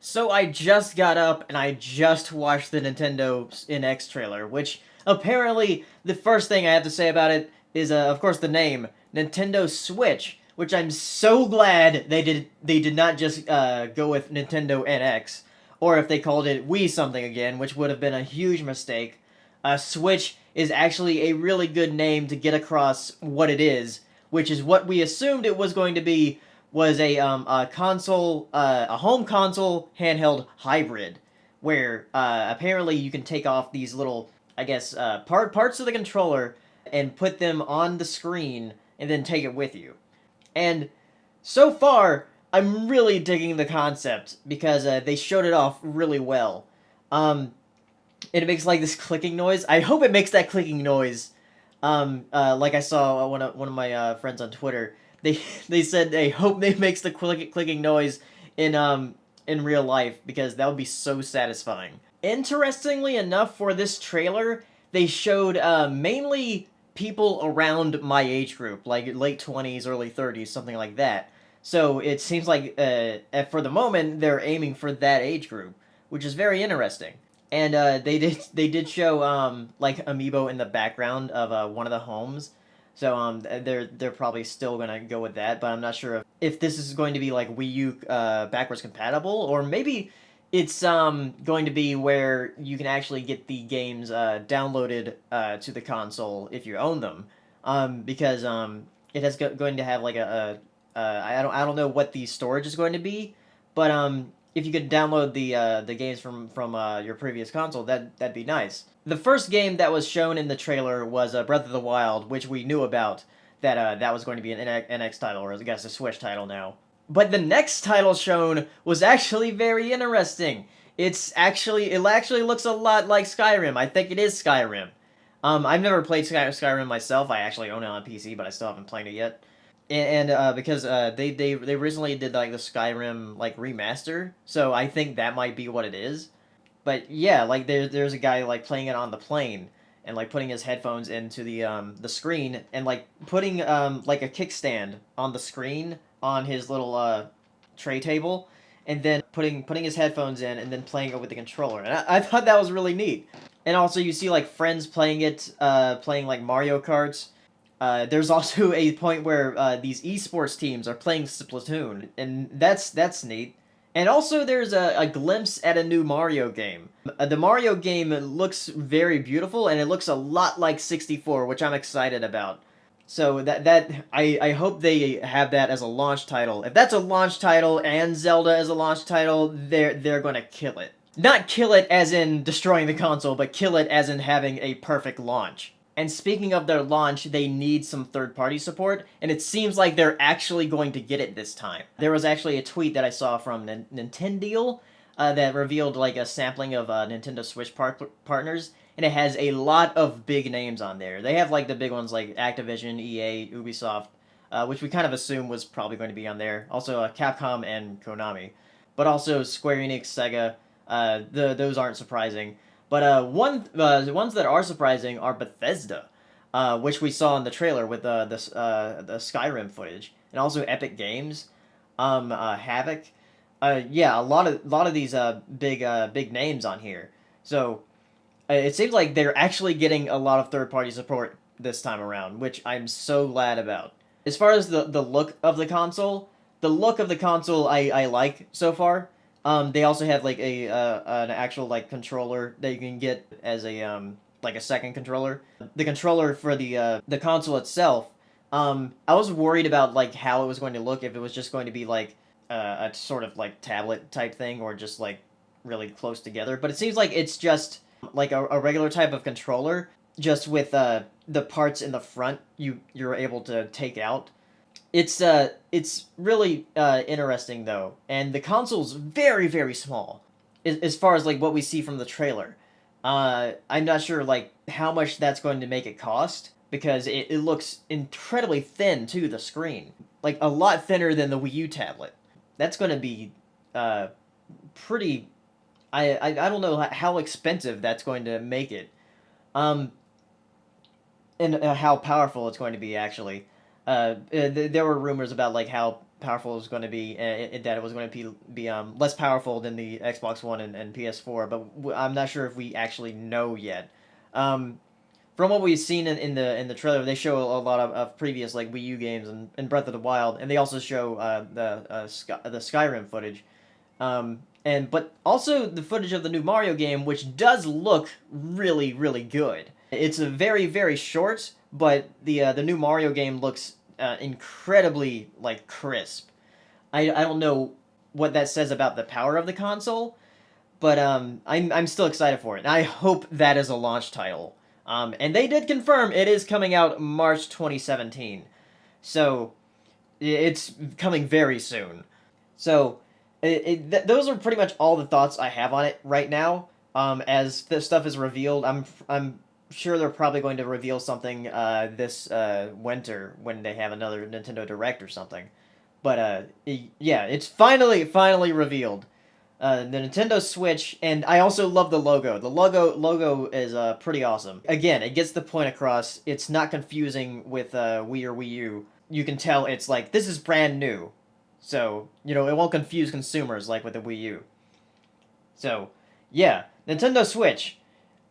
So I just got up and I just watched the Nintendo NX trailer, which apparently the first thing I have to say about it is, of course, the name Nintendo Switch, which I'm so glad they did not just go with Nintendo NX, or if they called it Wii something again, which would have been a huge mistake. Switch is actually a really good name to get across what it is, which is what we assumed it was going to be was a console a home console handheld hybrid where apparently you can take off these little I guess parts of the controller and put them on the screen and then take it with you. And so far, I'm really digging the concept because they showed it off really well. Um, it makes like this clicking noise. I hope it makes that clicking noise. Like I saw one of my friends on Twitter. They they said they hope they makes the clicking noise in real life because that would be so satisfying. Interestingly enough, for this trailer, they showed mainly people around my age group, like late 20s, early 30s, something like that. So it seems like for the moment they're aiming for that age group, which is very interesting. And they did show like amiibo in the background of one of the homes. So they're probably still gonna go with that, but I'm not sure if this is going to be like Wii U backwards compatible, or maybe it's going to be where you can actually get the games downloaded to the console if you own them, because it has going to have like I don't know what the storage is going to be, but if you could download the games from your previous console, that'd be nice. The first game that was shown in the trailer was Breath of the Wild, which we knew about that was going to be an NX title, or I guess a Switch title now. But the next title shown was actually very interesting. It actually looks a lot like Skyrim. I think it is Skyrim. I've never played Skyrim myself. I actually own it on PC, but I still haven't played it yet. And because they recently did like the Skyrim like remaster, so I think that might be what it is. But yeah, like there's a guy like playing it on the plane and like putting his headphones into the screen and like putting like a kickstand on the screen on his little tray table, and then putting his headphones in and then playing it with the controller. And I thought that was really neat. And also you see like friends playing it, playing like Mario Karts. There's also a point where these esports teams are playing Splatoon, and that's neat. And also, there's a glimpse at a new Mario game. The Mario game looks very beautiful, and it looks a lot like 64, which I'm excited about. So I hope they have that as a launch title. If that's a launch title and Zelda as a launch title, they're gonna kill it. Not kill it as in destroying the console, but kill it as in having a perfect launch. And speaking of their launch, they need some third-party support, and it seems like they're actually going to get it this time. There was actually a tweet that I saw from Nintendo that revealed like a sampling of Nintendo Switch partners, and it has a lot of big names on there. They have like the big ones like Activision, EA, Ubisoft, which we kind of assumed was probably going to be on there. Also Capcom and Konami, but also Square Enix, Sega. Those aren't surprising. But the ones that are surprising are Bethesda, which we saw in the trailer with the Skyrim footage, and also Epic Games, Havoc. Yeah, a lot of these big names on here. So it seems like they're actually getting a lot of third party support this time around, which I'm so glad about. As far as the look of the look of the console I like so far. They also have like a an actual like controller that you can get as a like a second controller. The controller for the console itself. I was worried about like how it was going to look, if it was just going to be like a sort of like tablet type thing, or just like really close together. But it seems like it's just like a regular type of controller, just with the parts in the front you're able to take out. It's really interesting though, and the console's very very small, as far as like what we see from the trailer. I'm not sure like how much that's going to make it cost, because it looks incredibly thin to the screen, like a lot thinner than the Wii U tablet. That's going to be uh pretty. I don't know how expensive that's going to make it, um, and how powerful it's going to be actually. There were rumors about like how powerful it was going to be, that it was going to be less powerful than the Xbox One and PS4, but I'm not sure if we actually know yet. Um, from what we've seen in the trailer, they show a lot of previous like Wii U games and Breath of the Wild, and they also show the Skyrim footage, and but also the footage of the new Mario game, which does look really good. It's a very short, but the new Mario game looks incredibly like crisp. I don't know what that says about the power of the console, but I'm still excited for it. And I hope that is a launch title. And they did confirm it is coming out March 2017, so it's coming very soon. So those are pretty much all the thoughts I have on it right now. As this stuff is revealed, I'm sure they're probably going to reveal something this winter when they have another Nintendo Direct or something. But yeah, it's finally revealed. The Nintendo Switch, and I also love the logo. The logo is pretty awesome. Again, it gets the point across. It's not confusing with Wii or Wii U. You can tell it's like this is brand new, so you know it won't confuse consumers like with the Wii U. So yeah, Nintendo Switch.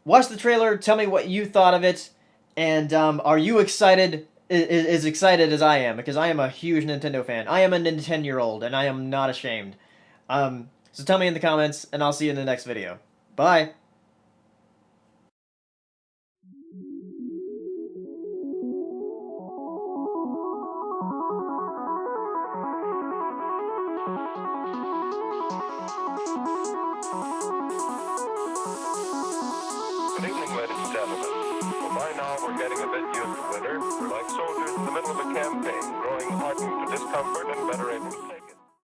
Watch the trailer. Tell me what you thought of it, and are you excited? As excited as I am, because I am a huge Nintendo fan. I am a Nintendo-year-old, and I am not ashamed. So tell me in the comments, and I'll see you in the next video. Bye! Good evening, ladies and gentlemen. Well, by now we're getting a bit used to winter. We're like soldiers in the middle of a campaign, growing hardened to discomfort and better able to